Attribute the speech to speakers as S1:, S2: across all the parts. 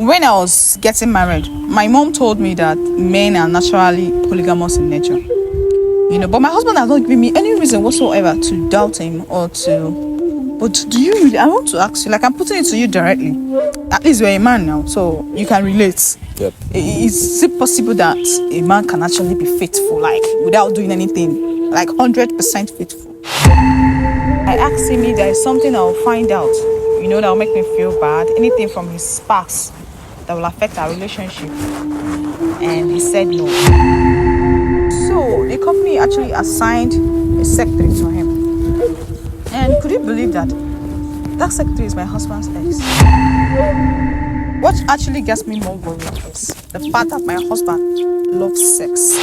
S1: when I was getting married, my mom told me that men are naturally polygamous in nature. But my husband has not given me any reason whatsoever to doubt him or to. But do you really? I want to ask you, like I'm putting it to you directly. At least you're a man now, so you can relate.
S2: Yep.
S1: Is it possible that a man can actually be faithful, like without doing anything, like 100% faithful? I asked him if there is something I'll find out, that will make me feel bad, anything from his past that will affect our relationship. And he said no. So the company actually assigned a secretary to him. And could you believe that secretary is my husband's ex? What actually gets me more worried is the fact that my husband loves sex.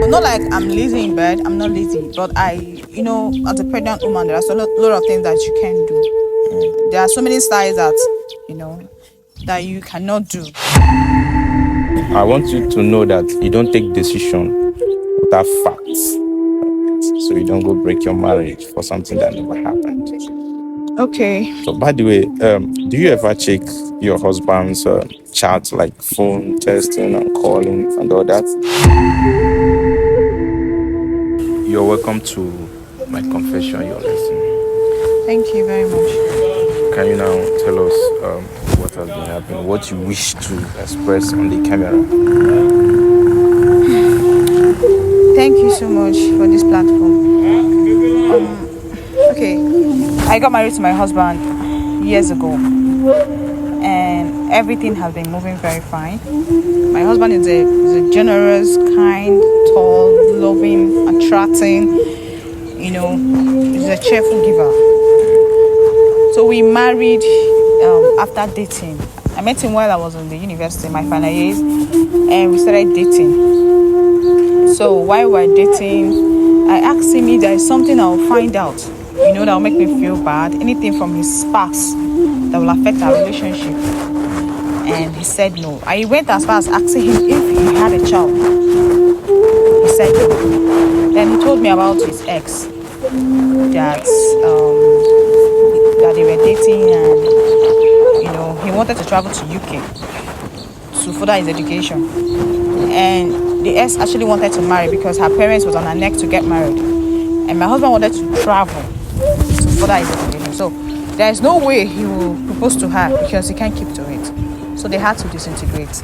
S1: Not like I'm lazy in bed, I'm not lazy, but as a pregnant woman, there are a lot of things that you can do. There are so many styles that, that you cannot do.
S2: I want you to know that you don't take decision without facts. So you don't go break your marriage for something that never happened.
S1: Okay.
S2: So by the way, do you ever check your husband's chat, like phone texting and calling and all that? You're welcome to my confession, you're listening.
S1: Thank you very much.
S2: Can you now tell us what has been happening, what you wish to express on the camera?
S1: Thank you so much for this platform. Okay, I got married to my husband years ago, and everything has been moving very fine. My husband is a generous, kind, tall, loving, attracting, he's a cheerful giver. So we married after dating. I met him while I was in the university, my final years, and we started dating. So while we're dating, I asked him if there is something I'll find out, that will make me feel bad, anything from his past that will affect our relationship. And he said no. I went as far as asking him if he had a child. He said no. Then he told me about his ex, that they were dating, and he wanted to travel to UK to further his education. And the ex actually wanted to marry because her parents was on her neck to get married, and my husband wanted to travel to further his education. So there is no way he will propose to her because he can't keep to it. So they had to disintegrate.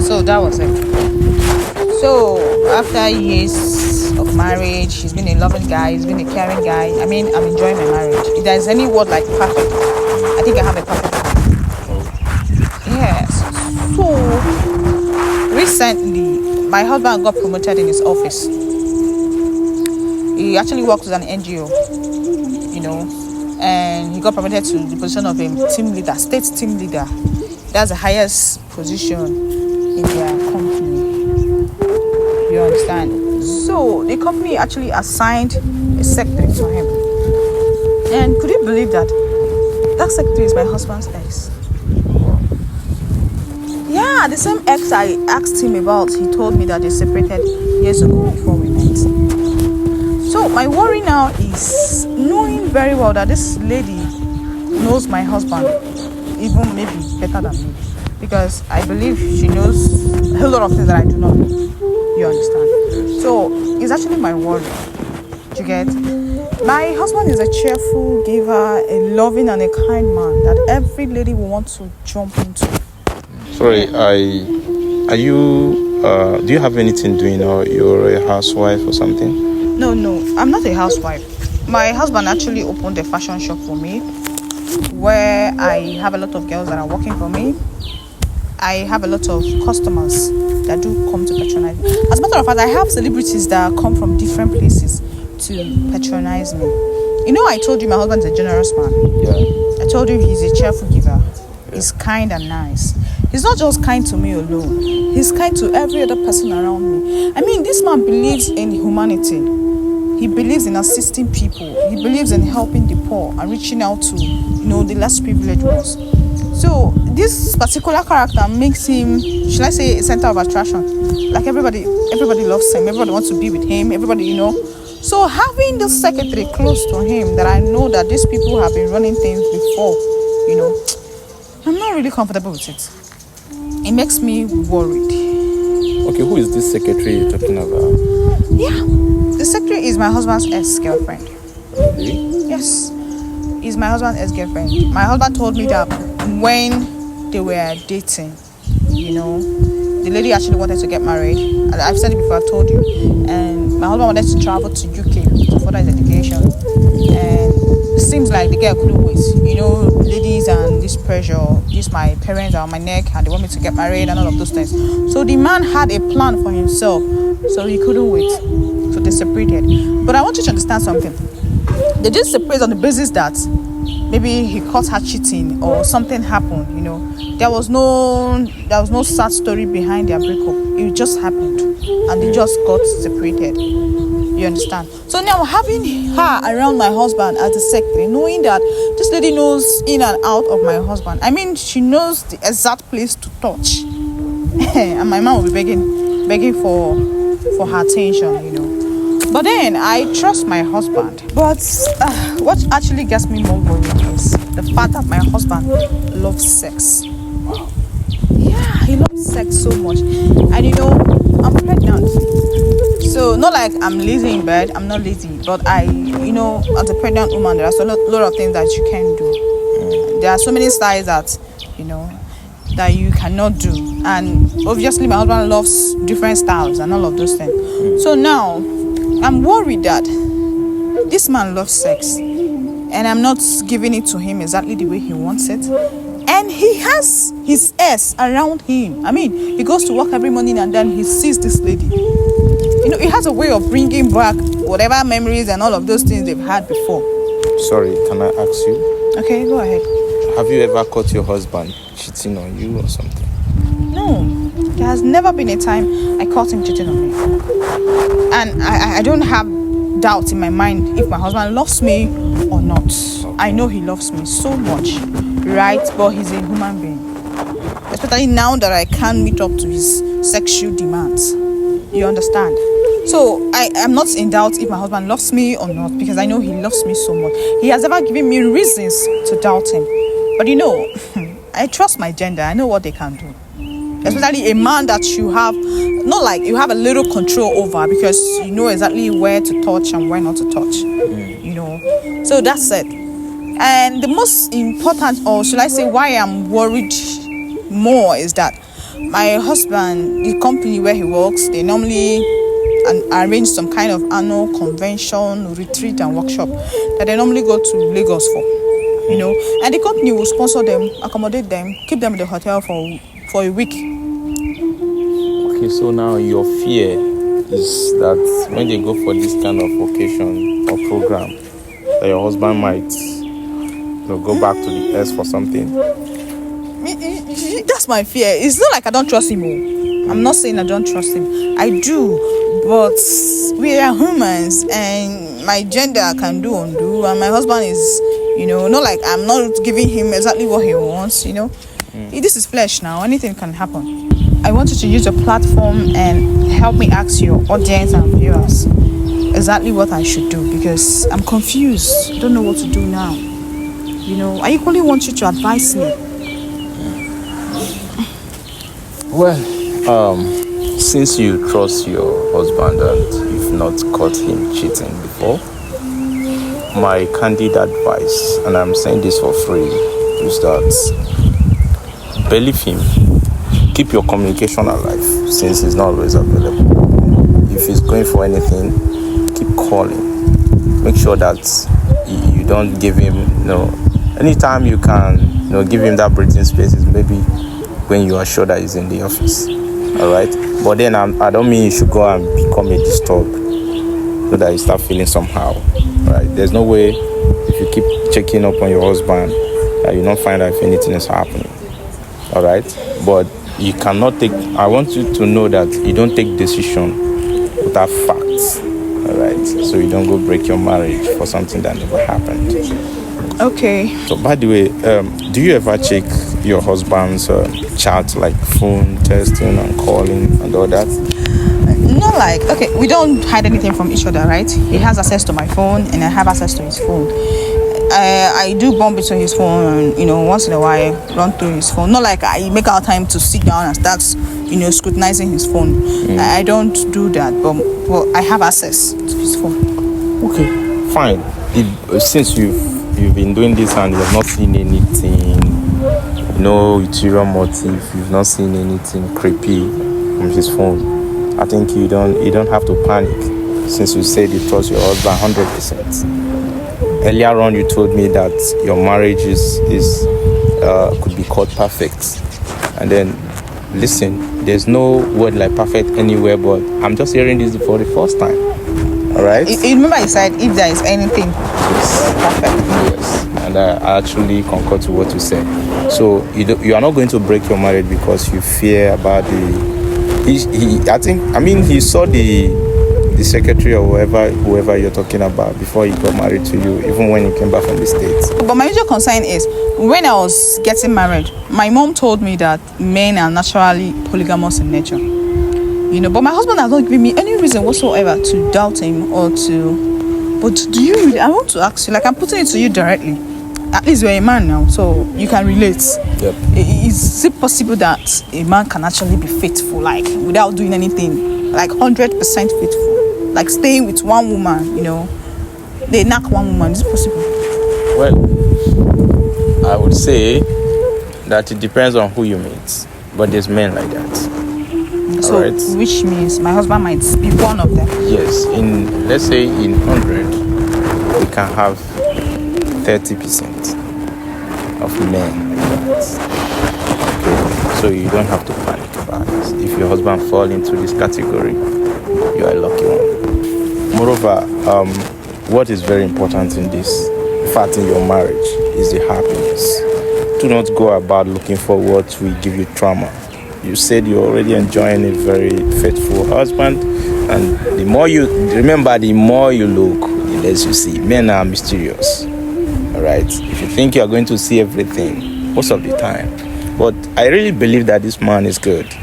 S1: So that was it. So after years of marriage, he's been a loving guy, he's been a caring guy. I'm enjoying my marriage. If there's any word like perfect, I think I have a perfect one. Yes. So recently, my husband got promoted in his office. He actually works with an NGO, and he got promoted to the position of a team leader, state team leader. That's the highest position in their company. You understand? So the company actually assigned a secretary to him. And could you believe that secretary is my husband's ex? Yeah, the same ex I asked him about. He told me that they separated years ago before we met. So my worry now is knowing very well that this lady knows my husband, even maybe better than me, because I believe she knows a lot of things that I do not know. You understand? So it's actually my worry. Do you get? My husband is a cheerful giver, a loving and a kind man that every lady will want to jump into.
S2: Sorry, do you have anything doing, or you're a housewife or something?
S1: No, I'm not a housewife. My husband actually opened a fashion shop for me, where I have a lot of girls that are working for me. I have a lot of customers that do come to patronize me. As a matter of fact, I have celebrities that come from different places to patronize me. I told you my husband is a generous man.
S2: Yeah.
S1: I told you he's a cheerful giver. Yeah. He's kind and nice. He's not just kind to me alone. He's kind to every other person around me. This man believes in humanity. He believes in assisting people. He believes in helping the poor and reaching out to, the less privileged ones. So this particular character makes him, should I say, a center of attraction. Like everybody loves him. Everybody wants to be with him. Everybody, So having the secretary close to him, that I know that these people have been running things before, I'm not really comfortable with it. It makes me worried.
S2: Okay, who is this secretary you're talking about?
S1: Yeah, the secretary is my husband's ex-girlfriend.
S2: Really?
S1: Yes, is my husband's ex-girlfriend. My husband told me that when they were dating, the lady actually wanted to get married. I've said it before, I've told you. And my husband wanted to travel to UK to further his education. And it seems like the girl couldn't wait. Ladies and this pressure, my parents are on my neck and they want me to get married and all of those things. So the man had a plan for himself, so he couldn't wait. So they separated. But I want you to understand something. They didn't separate on the basis that maybe he caught her cheating or something happened. There was no sad story behind their breakup. It just happened and they just got separated. You understand? So now having her around my husband as a secretary, knowing that this lady knows in and out of my husband, I mean, she knows the exact place to touch. And my mom will be begging for her attention. But then I trust my husband. But what actually gets me more worried is the fact that my husband loves sex. Yeah, he loves sex so much. And I'm pregnant. So not like I'm lazy in bed. I'm not lazy. But as a pregnant woman, there are a lot of things that you can do. There are so many styles that, that you cannot do. And obviously my husband loves different styles and all of those things. So now I'm worried that this man loves sex and I'm not giving it to him exactly the way he wants it. And he has his ass around him. I mean, he goes to work every morning and then he sees this lady. He has a way of bringing back whatever memories and all of those things they've had before.
S2: Sorry, can I ask you?
S1: Okay, go ahead.
S2: Have you ever caught your husband cheating on you or something?
S1: No, there has never been a time I caught him cheating on me. And I don't have doubt in my mind if my husband loves me or not. I know he loves me so much, right? But he's a human being. Especially now that I can't meet up to his sexual demands. You understand? So I am not in doubt if my husband loves me or not, because I know he loves me so much. He has never given me reasons to doubt him. But I trust my gender. I know what they can do. Especially a man that you have, not like you have a little control over, because you know exactly where to touch and where not to touch. So that's it. And the most important, or should I say why I'm worried more, is that my husband, the company where he works, they normally arrange some kind of annual convention, retreat and workshop that they normally go to Lagos for. And the company will sponsor them, accommodate them, keep them in the hotel for a week.
S2: Okay, so now your fear is that when they go for this kind of occasion or program, that your husband might go back to the ex for something.
S1: That's my fear. It's not like I don't trust him. I'm not saying I don't trust him. I do, but we are humans, and my gender can do undo, and my husband is, not like I'm not giving him exactly what he wants. This is flesh now. Anything can happen. I want you to use your platform and help me ask your audience and viewers exactly what I should do, because I'm confused. I don't know what to do now. I equally want you to advise me.
S2: Well, since you trust your husband and you've not caught him cheating before, my candid advice, and I'm saying this for free, is that believe him. Keep your communication alive, since he's not always available. If he's going for anything, keep calling. Make sure that you don't give him, anytime you can, give him that breathing space is maybe when you are sure that he's in the office. All right? But then I don't mean you should go and become a disturb so that you start feeling somehow. Right? There's no way if you keep checking up on your husband that you don't find out if anything is happening. All right? But you cannot I want you to know that you don't take decision without facts. All right? So you don't go break your marriage for something that never happened.
S1: Okay.
S2: So by the way, do you ever check your husband's chat, like phone testing and calling and all that?
S1: Not like, okay, we don't hide anything from each other, right? He has access to my phone and I have access to his phone. I do bump into his phone and once in a while run through his phone. Not like I make out time to sit down and start scrutinizing his phone. I don't do that, but I have access to his phone.
S2: Okay, fine. Since you've been doing this and you've not seen anything, no ulterior motive, you've not seen anything creepy from his phone, I think you don't have to panic. Since you said you trust your husband 100%. Earlier on, you told me that your marriage is could be called perfect, and then listen, there's no word like perfect anywhere, but I'm just hearing this for the first time. All right.
S1: You remember I said if there is anything,
S2: yes,
S1: perfect.
S2: Yes, and I actually concur to what you said. So you are not going to break your marriage because you fear about he saw the secretary or whoever you're talking about before he got married to you, even when he came back from the States.
S1: But my major concern is when I was getting married, my mom told me that men are naturally polygamous in nature. But my husband has not given me any reason whatsoever to doubt him or to. But do you really? I want to ask you, like I'm putting it to you directly. At least you're a man now, so you can relate.
S2: Yep.
S1: Is it possible that a man can actually be faithful, like without doing anything, like 100% faithful, like staying with one woman? They knock one woman. Is it possible?
S2: Well, I would say that it depends on who you meet, but there's men like that.
S1: So,
S2: right.
S1: Which means my husband might be one of them.
S2: Yes, let's say in 100, we can have 30% of men like that. Okay, so you don't have to panic about it. If your husband fall into this category, you are a lucky one. Moreover, what is very important in this, in fact, in your marriage, is the happiness. Do not go about looking for what will give you trauma. You said you're already enjoying a very faithful husband, and the more you look, the less you see. Men are mysterious, all right? If you think you're going to see everything, most of the time. But I really believe that this man is good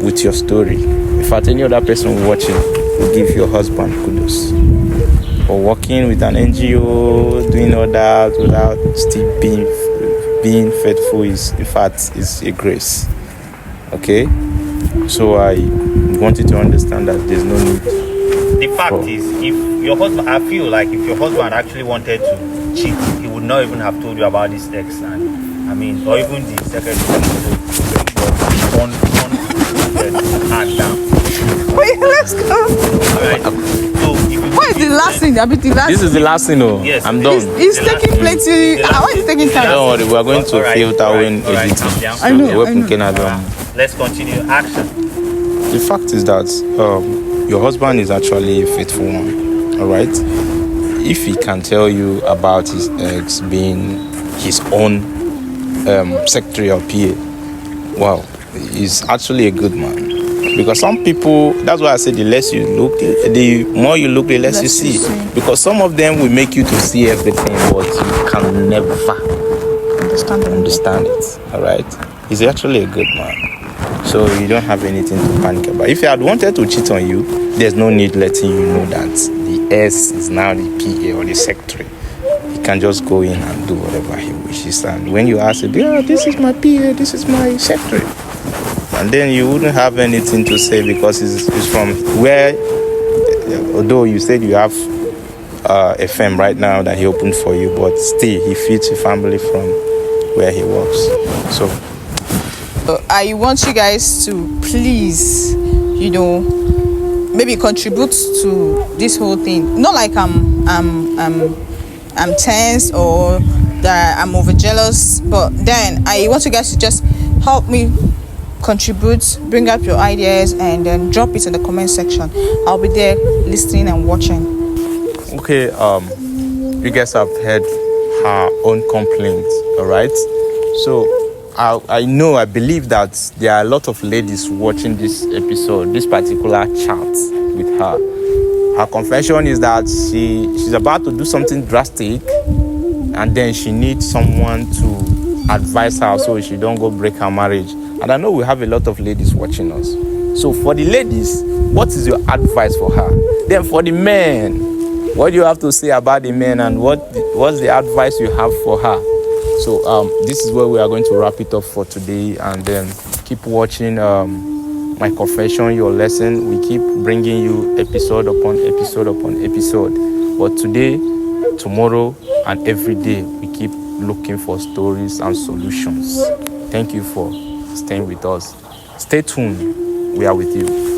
S2: with your story. In fact, any other person watching will give your husband kudos for working with an NGO, doing all that without still being faithful. Is a grace. Okay, so I wanted to understand that there's no need.
S3: The fact is, if your husband, I feel like if your husband actually wanted to cheat, he would not even have told you about this text, and or even the secretary on hand down.
S1: Wait, let's go.
S3: Alright. So
S1: what is the last thing?
S2: This is the last thing.
S3: Yes,
S2: I'm done.
S1: It's taking plenty. Why is it taking time?
S2: Don't worry, we are going to filter when editing.
S1: I know.
S3: Let's continue. Action.
S2: The fact is that your husband is actually a faithful one, all right? If he can tell you about his ex being his own secretary or PA, wow, he's actually a good man. Because some people, that's why I say the less you look, the more you look, the less you see. Because some of them will make you to see everything, but you can never understand it, all right? He's actually a good man. So you don't have anything to panic about. If he had wanted to cheat on you, there's no need letting you know that the S is now the PA or the secretary. He can just go in and do whatever he wishes. And when you ask him, this is my PA, this is my secretary, and then you wouldn't have anything to say because it's from where, although you said you have a firm right now that he opened for you, but still he feeds a family from where he works. So
S1: I want you guys to please, maybe contribute to this whole thing. Not like I'm tense or that I'm over jealous, but then I want you guys to just help me contribute, bring up your ideas, and then drop it in the comment section. I'll be there listening and watching.
S2: Okay, you guys have heard her own complaints, all right? So I believe that there are a lot of ladies watching this episode, this particular chat with her. Her confession is that she's about to do something drastic, and then she needs someone to advise her so she don't go break her marriage. And I know we have a lot of ladies watching us. So for the ladies, what is your advice for her? Then for the men, What do you have to say about the men, and what's the advice you have for her? So this is where we are going to wrap it up for today, and then keep watching My Confession, Your Lesson. We keep bringing you episode upon episode upon episode. But today, tomorrow, and every day, we keep looking for stories and solutions. Thank you for staying with us. Stay tuned. We are with you.